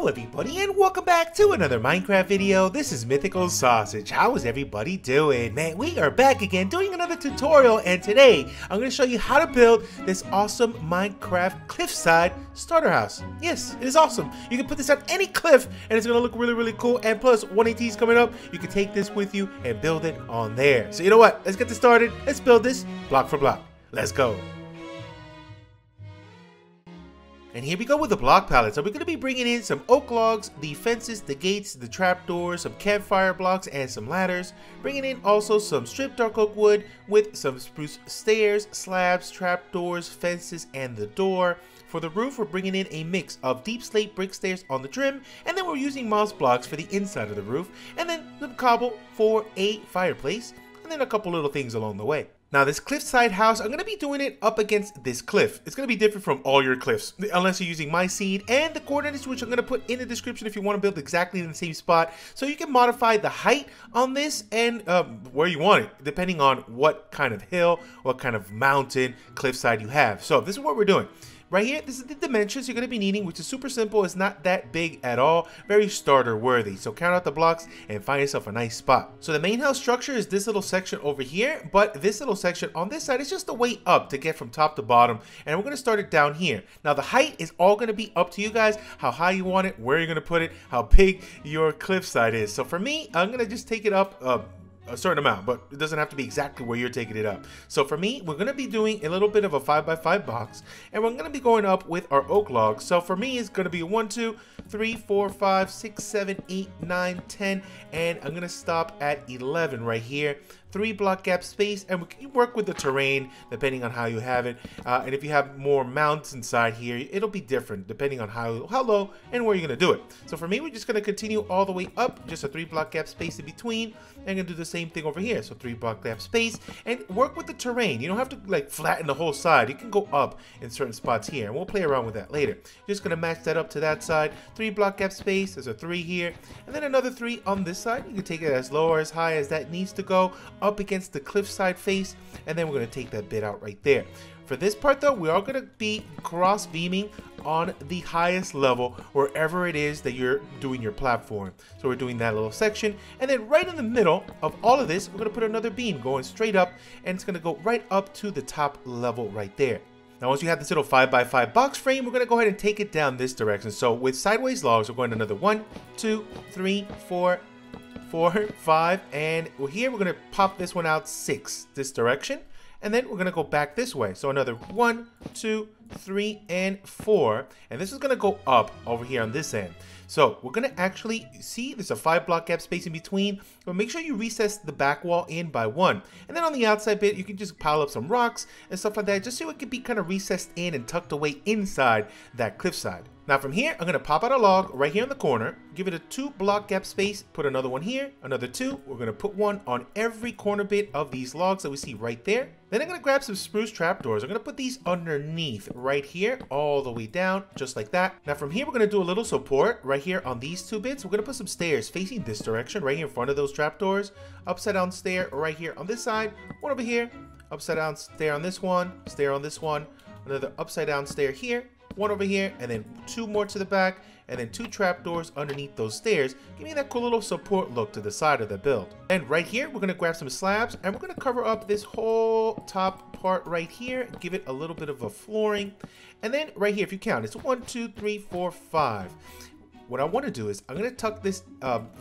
Hello everybody and welcome back to another Minecraft video. This is MythicalSausage. How is everybody doing? Man, we are back again doing another tutorial, and today I'm going to show you how to build this awesome Minecraft Cliffside starter house. Yes, it is awesome. You can put this on any cliff and it's going to look really cool, and plus 180 is coming up. You can take this with you and build it on there. So you know what? Let's get this started. Let's build this block for block. Let's go. And here we go with the block palette. So we're going to be bringing in some oak logs, the fences, the gates, the trapdoors, some campfire blocks, and some ladders. Bringing in also some stripped dark oak wood with some spruce stairs, slabs, trapdoors, fences, and the door. For the roof, we're bringing in a mix of deep slate brick stairs on the trim, and then we're using moss blocks for the inside of the roof, and then some cobble for a fireplace, and then a couple little things along the way. Now this cliffside house, I'm going to be doing it up against this cliff. It's going to be different from all your cliffs, unless you're using my seed and the coordinates, which I'm going to put in the description if you want to build exactly in the same spot. So you can modify the height on this and where you want it, depending on what kind of hill, what kind of mountain, cliffside you have. So this is what we're doing. Right here, this is the dimensions you're going to be needing, which is super simple. It's not that big at all. Very starter worthy. So count out the blocks and find yourself a nice spot. So the main house structure is this little section over here, but this little section on this side is just a way up to get from top to bottom. And we're going to start it down here. Now the height is all going to be up to you guys, how high you want it, where you're going to put it, how big your cliffside is. So for me, I'm going to just take it up a certain amount, but it doesn't have to be exactly where you're taking it up. So for me, we're going to be doing a little bit of a 5x5 box, and we're going to be going up with our oak logs. So for me, it's going to be 1, 2, 3, 4, 5, 6, 7, 8, 9, 10, and I'm going to stop at 11 right here. 3 block gap space, and we can work with the terrain depending on how you have it. And if you have more mounts inside here, it'll be different depending on how low and where you're going to do it. So for me, we're just going to continue all the way up, just a 3 block gap space in between. I'm going to do the same thing over here. So 3 block gap space, and work with the terrain. You don't have to like flatten the whole side. You can go up in certain spots here, and we'll play around with that later. Just going to match that up to that side. 3 block gap space. There's a 3 here, and then another 3 on this side. You can take it as low or as high as that needs to go, up against the cliffside face, and then we're going to take that bit out right there. For this part though, we are going to be cross beaming on the highest level wherever it is that you're doing your platform. So we're doing that little section, and then right in the middle of all of this, we're going to put another beam going straight up, and it's going to go right up to the top level right there. Now once you have this little 5x5 box frame, we're going to go ahead and take it down this direction. So with sideways logs, we're going another 1, 2, 3, 4, 5, and here we're going to pop this one out 6 this direction, and then we're going to go back this way. So another 1, 2, 3, and 4, and this is going to go up over here on this end. So we're going to actually see there's a 5 block gap space in between, but make sure you recess the back wall in by 1. And then on the outside bit, you can just pile up some rocks and stuff like that, just so it can be kind of recessed in and tucked away inside that cliffside. Now from here, I'm going to pop out a log right here in the corner, give it a 2 block gap space, put another one here, another 2. We're going to put one on every corner bit of these logs that we see right there. Then I'm going to grab some spruce trapdoors. I'm going to put these underneath right here, all the way down, just like that. Now from here, we're going to do a little support right here on these 2 bits. We're going to put some stairs facing this direction, right here in front of those trapdoors. Upside down stair right here on this side, one over here, upside down stair on this one, another upside down stair here, one over here, and then 2 more to the back, and then 2 trapdoors underneath those stairs, giving that cool little support look to the side of the build. And right here, we're going to grab some slabs, and we're going to cover up this whole top part right here, give it a little bit of a flooring. And then right here, if you count, it's 1, 2, 3, 4, 5. What I want to do is I'm going to tuck this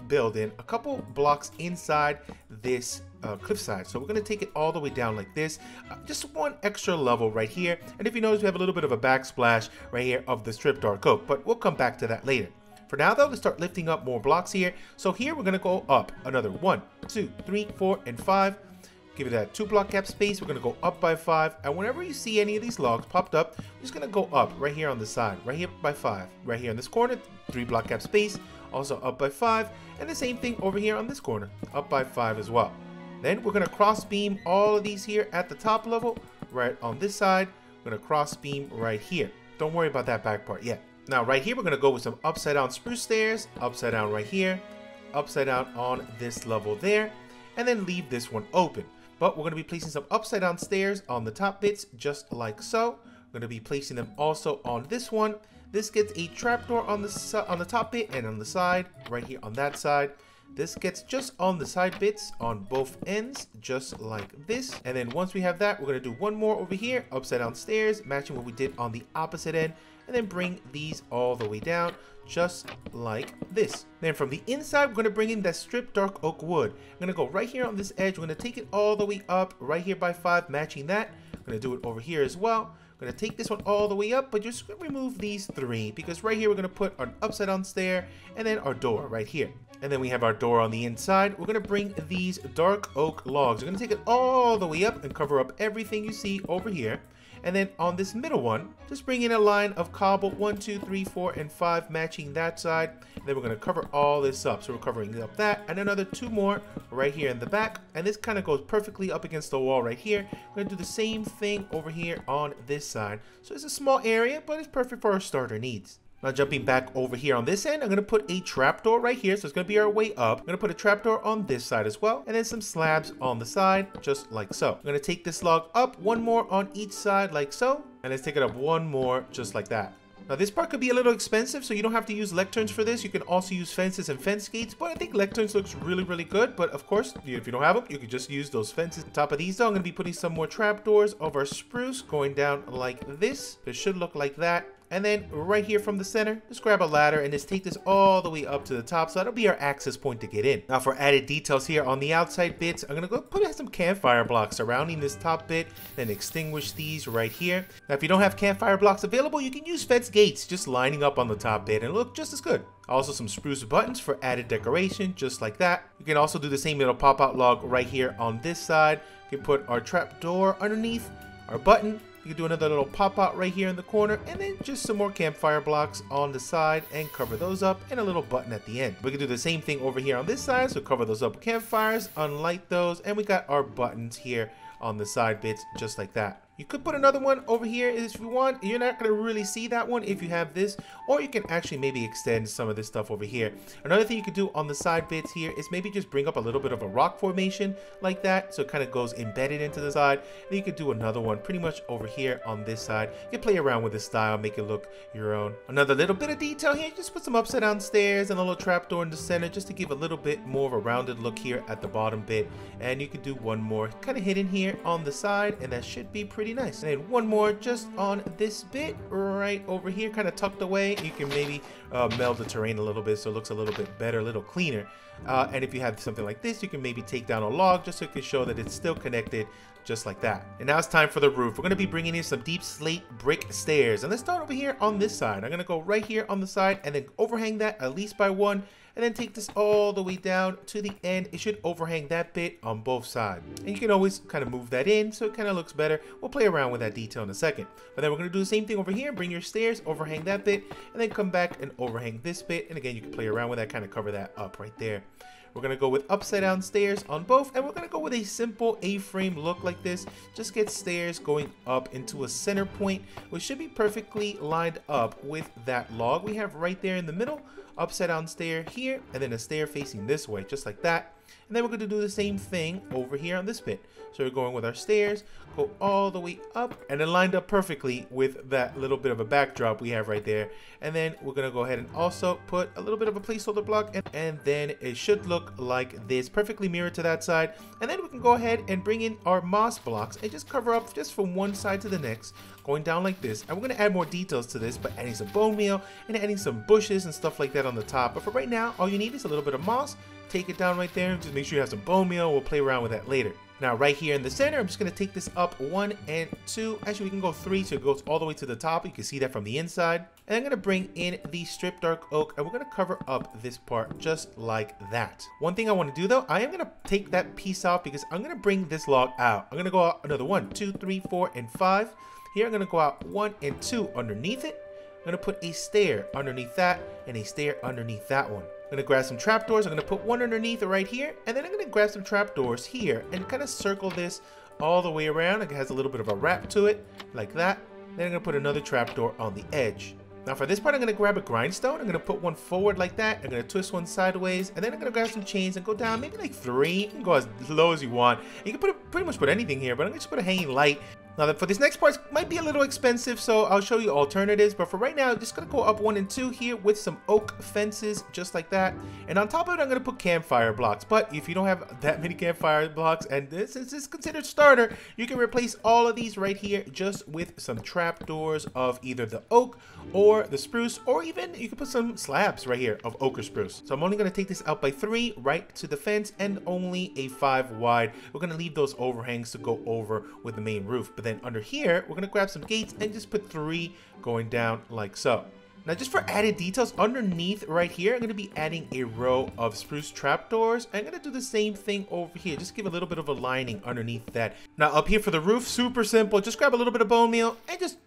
build in a couple blocks inside this cliffside. So we're going to take it all the way down like this, just 1 extra level right here. And if you notice, we have a little bit of a backsplash right here of the stripped dark oak, but we'll come back to that later. For now though, let's start lifting up more blocks here. So here we're going to go up another 1, 2, 3, 4, and 5. Give it that 2 block gap space. We're going to go up by 5. And whenever you see any of these logs popped up, we're just going to go up right here on the side, right here by 5. Right here in this corner, 3 block gap space, also up by 5. And the same thing over here on this corner, up by 5 as well. Then we're going to cross beam all of these here at the top level, right on this side. We're going to cross beam right here. Don't worry about that back part yet. Now right here, we're going to go with some upside down spruce stairs, upside down right here, upside down on this level there, and then leave this one open. But we're going to be placing some upside down stairs on the top bits, just like so. We're going to be placing them also on this one, This gets a trapdoor on the top bit and on the side, right here on that side. This gets just on the side bits on both ends, just like this. And then once we have that, we're gonna do one more over here, upside down stairs, matching what we did on the opposite end, and then bring these all the way down, just like this. Then from the inside, we're gonna bring in that stripped dark oak wood. I'm gonna go right here on this edge. We're gonna take it all the way up, right here by 5, matching that. I'm gonna do it over here as well. I'm gonna take this one all the way up, but just remove these 3, because right here we're gonna put an upside down stair and then our door right here. And then we have our door on the inside. We're gonna bring these dark oak logs. We're gonna take it all the way up and cover up everything you see over here. And then on this middle one, just bring in a line of cobble, 1, 2, 3, 4, and 5, matching that side. And then we're gonna cover all this up. So we're covering up that and another 2 more right here in the back. And this kind of goes perfectly up against the wall right here. We're gonna do the same thing over here on this side. So it's a small area, but it's perfect for our starter needs. Now jumping back over here on this end, I'm going to put a trapdoor right here. So it's going to be our way up. I'm going to put a trapdoor on this side as well. And then some slabs on the side, just like so. I'm going to take this log up 1 more on each side like so. And let's take it up 1 more just like that. Now this part could be a little expensive, so you don't have to use lecterns for this. You can also use fences and fence gates, but I think lecterns looks really good. But of course, if you don't have them, you can just use those fences. On top of these though, I'm going to be putting some more trapdoors of our spruce going down like this. It should look like that. And then right here from the center, just grab a ladder and just take this all the way up to the top. So that'll be our access point to get in. Now for added details here on the outside bits, I'm gonna go put some campfire blocks surrounding this top bit, then extinguish these right here. Now if you don't have campfire blocks available, you can use fence gates just lining up on the top bit and look just as good. Also some spruce buttons for added decoration, just like that. You can also do the same little pop-out log right here on this side. You can put our trap door underneath, our button. You can do another little pop out right here in the corner, and then just some more campfire blocks on the side and cover those up, and a little button at the end. We can do the same thing over here on this side, so cover those up with campfires, unlight those, and we got our buttons here on the side bits, just like that. You could put another one over here if you want. You're not going to really see that one if you have this, or you can actually maybe extend some of this stuff over here. Another thing you could do on the side bits here is maybe just bring up a little bit of a rock formation like that, so it kind of goes embedded into the side. And you could do another one pretty much over here on this side. You can play around with the style, make it look your own. Another little bit of detail here, just put some upside down stairs and a little trapdoor in the center just to give a little bit more of a rounded look here at the bottom bit. And you could do one more kind of hidden here on the side, and that should be pretty nice. And then one more just on this bit right over here, kind of tucked away. You can maybe meld the terrain a little bit so it looks a little bit better, a little cleaner. And if you have something like this, you can maybe take down a log just so it can show that it's still connected, just like that. And now it's time for the roof. We're going to be bringing in some deep slate brick stairs. And let's start over here on this side. I'm going to go right here on the side and then overhang that at least by 1. And then take this all the way down to the end. It should overhang that bit on both sides. And you can always kind of move that in so it kind of looks better. We'll play around with that detail in a second. But then we're going to do the same thing over here. Bring your stairs, overhang that bit, and then come back and overhang this bit. And again, you can play around with that, kind of cover that up right there. We're going to go with upside down stairs on both, and we're going to go with a simple A-frame look like this. Just get stairs going up into a center point, which should be perfectly lined up with that log we have right there in the middle. Upside down stair here, and then a stair facing this way, just like that. And then we're going to do the same thing over here on this bit. So we're going with our stairs, go all the way up, and then lined up perfectly with that little bit of a backdrop we have right there. And then we're going to go ahead and also put a little bit of a placeholder block, and then it should look like this, perfectly mirrored to that side. And then we can go ahead and bring in our moss blocks and just cover up just from one side to the next, going down like this. And we're going to add more details to this by adding some bone meal and adding some bushes and stuff like that on the top. But for right now, all you need is a little bit of moss. Take it down right there, just make sure you have some bone meal. We'll play around with that later. Now right here in the center, I'm just going to take this up 1 and 2. Actually, we can go 3, so it goes all the way to the top. You can see that from the inside. And I'm going to bring in the stripped dark oak, and we're going to cover up this part just like that. One thing I want to do though, I am going to take that piece out because I'm going to bring this log out. I'm going to go out another 1, 2, 3, 4, and 5. Here I'm going to go out 1 and 2 underneath it. I'm going to put a stair underneath that and a stair underneath that one. I'm going to grab some trapdoors. I'm going to put one underneath it right here, and then I'm going to grab some trapdoors here and kind of circle this all the way around. It has a little bit of a wrap to it, like that. Then I'm going to put another trapdoor on the edge. Now for this part, I'm going to grab a grindstone. I'm going to put one forward like that. I'm going to twist one sideways, and then I'm going to grab some chains and go down maybe like 3. You can go as low as you want. You can pretty much put anything here, but I'm going to just put a hanging light Now for this next part, it might be a little expensive, so I'll show you alternatives. But for right now, I'm just gonna go up 1 and 2 here with some oak fences, just like that. And on top of it, I'm gonna put campfire blocks. But if you don't have that many campfire blocks, and since this is considered starter, you can replace all of these right here just with some trapdoors of either the oak or the spruce, or even you can put some slabs right here of oak or spruce. So I'm only gonna take this out by 3 right to the fence and only a 5 wide. We're gonna leave those overhangs to go over with the main roof. But then under here, we're gonna grab some gates and just put 3 going down like so. Now just for added details, underneath right here, I'm going to be adding a row of spruce trapdoors. I'm going to do the same thing over here. Just give a little bit of a lining underneath that. Now up here for the roof, super simple. Just grab a little bit of bone meal and just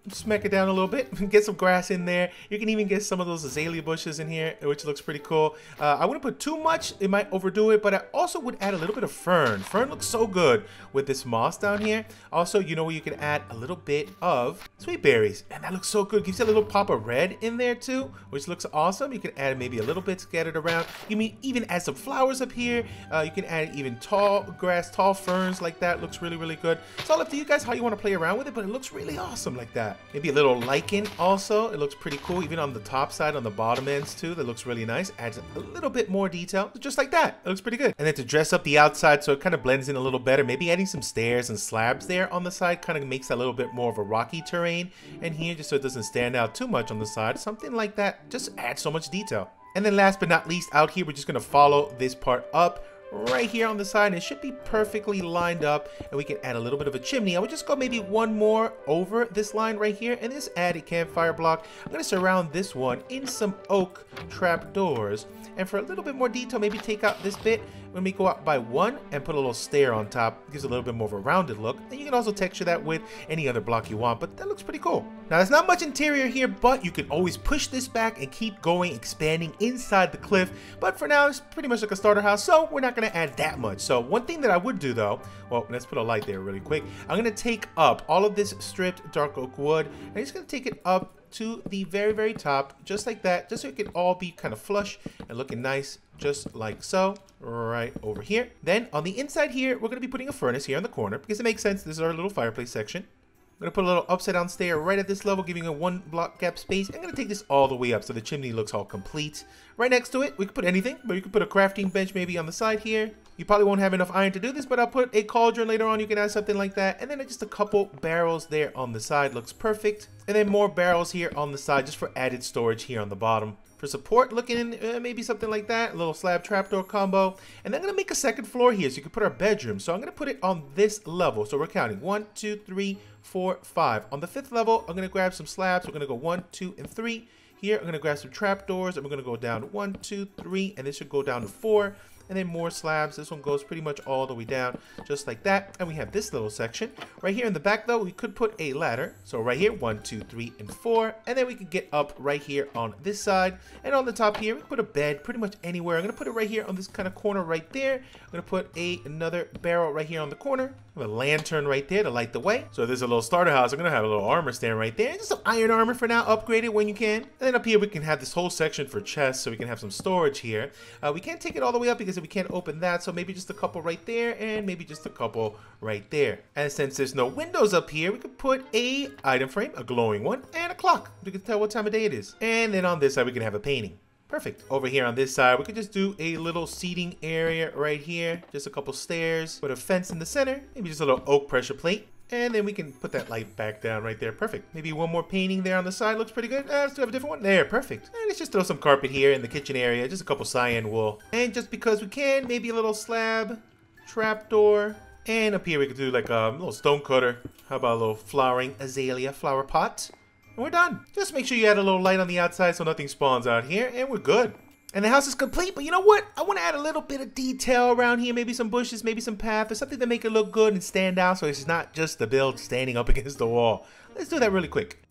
smack it down a little bit. Get some grass in there. You can even get some of those azalea bushes in here, which looks pretty cool. I wouldn't put too much. It might overdo it, but I also would add a little bit of fern. Fern looks so good with this moss down here. Also, you know where you can add a little bit of sweet berries, and that looks so good. Gives you a little pop of red in there too, which looks awesome. You can add maybe a little bit scattered around. You can even add some flowers up here. You can add even tall grass, tall ferns like that. Looks really, really good. It's all up to you guys how you want to play around with it, but it looks really awesome like that. Maybe a little lichen also. It looks pretty cool. Even on the top side, on the bottom ends too. That looks really nice. Adds a little bit more detail, just like that. It looks pretty good. And then to dress up the outside so it kind of blends in a little better, maybe adding some stairs and slabs there on the side kind of makes that a little bit more of a rocky terrain. And here, just so it doesn't stand out too much on the side, something like that just adds so much detail. And then last but not least, out here, we're just going to follow this part up right here on the side. It should be perfectly lined up, and we can add a little bit of a chimney. I would just go maybe 1 more over this line right here and just add a campfire block. I'm going to surround this one in some oak trapdoors, and for a little bit more detail, maybe take out this bit when we go out by 1 and put a little stair on top. It gives a little bit more of a rounded look. And you can also texture that with any other block you want, but that looks pretty cool. Now there's not much interior here, but you can always push this back and keep going, expanding inside the cliff. But for now, it's pretty much like a starter house, so we're not going to add that much. So one thing that I would do though, well, let's put a light there really quick. I'm going to take up all of this stripped dark oak wood, and I'm just going to take it up to the very, very top, just like that, just so it can all be kind of flush and looking nice, just like so, right over here. Then on the inside here, we're going to be putting a furnace here in the corner because it makes sense. This is our little fireplace section. I'm going to put a little upside down stair right at this level, giving a 1 block gap space. I'm going to take this all the way up so the chimney looks all complete. Right next to it, we could put anything, but you could put a crafting bench maybe on the side here. You probably won't have enough iron to do this, but I'll put a cauldron later on. You can add something like that. And then just a couple barrels there on the side. Looks perfect. And then more barrels here on the side just for added storage here on the bottom. For support, looking maybe something like that. A little slab trapdoor combo. And then I'm going to make a second floor here so you can put our bedroom. So I'm going to put it on this level. So we're counting 1, 2, 3, 4, 5. On the 5th level, I'm going to grab some slabs. We're going to go 1, 2, and 3. Here, I'm going to grab some trapdoors, and we're going to go down 1, 2, 3, and this should go down to 4. And then more slabs. This one goes pretty much all the way down, just like that. And we have this little section. Right here in the back, though, we could put a ladder. So right here, 1, 2, 3, and 4. And then we could get up right here on this side. And on the top here, we can put a bed pretty much anywhere. I'm going to put it right here on this kind of corner right there. I'm going to put another barrel right here on the corner. A lantern right there to light the way. So there's a little starter house. I'm going to have a little armor stand right there. Just some iron armor for now. Upgrade it when you can. And then up here, we can have this whole section for chests. So we can have some storage here. We can't take it all the way up because we can't open that. So maybe just a couple right there and maybe just a couple right there. And since there's no windows up here, we could put a item frame, a glowing one, and a clock. We can tell what time of day it is. And then on this side, we can have a painting. Perfect. Over here on this side, we could just do a little seating area right here. Just a couple stairs. Put a fence in the center. Maybe just a little oak pressure plate. And then we can put that light back down right there. Perfect. Maybe one more painting there on the side. Looks pretty good. Let's do have a different one. There, perfect. And let's just throw some carpet here in the kitchen area. Just a couple cyan wool. And just because we can, maybe a little slab, trapdoor. And up here we could do like a little stone cutter. How about a little flowering azalea flower pot? And we're done. Just make sure you add a little light on the outside so nothing spawns out here, and we're good. And the house is complete, but you know what? I want to add a little bit of detail around here. Maybe some bushes, maybe some path, or something to make it look good and stand out so it's not just the build standing up against the wall. Let's do that really quick.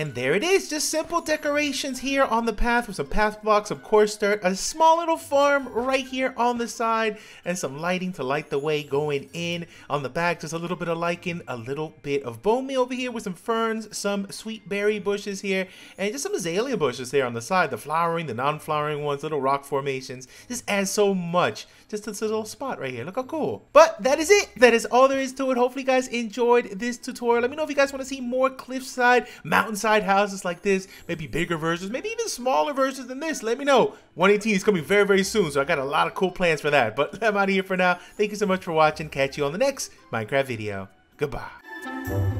And there it is, just simple decorations here on the path with some path blocks, some coarse dirt, a small little farm right here on the side, and some lighting to light the way going in. On the back, just a little bit of lichen, a little bit of bone meal over here with some ferns, some sweet berry bushes here, and just some azalea bushes there on the side, the flowering, the non-flowering ones, little rock formations. Just adds so much just to this little spot right here. Look how cool. But that is it. That is all there is to it. Hopefully you guys enjoyed this tutorial. Let me know if you guys want to see more cliffside, mountainside houses like this, maybe bigger versions, maybe even smaller versions than this. Let me know. 118 is coming very, very soon, so I got a lot of cool plans for that. But I'm out of here for now. Thank you so much for watching. Catch you on the next Minecraft video. Goodbye.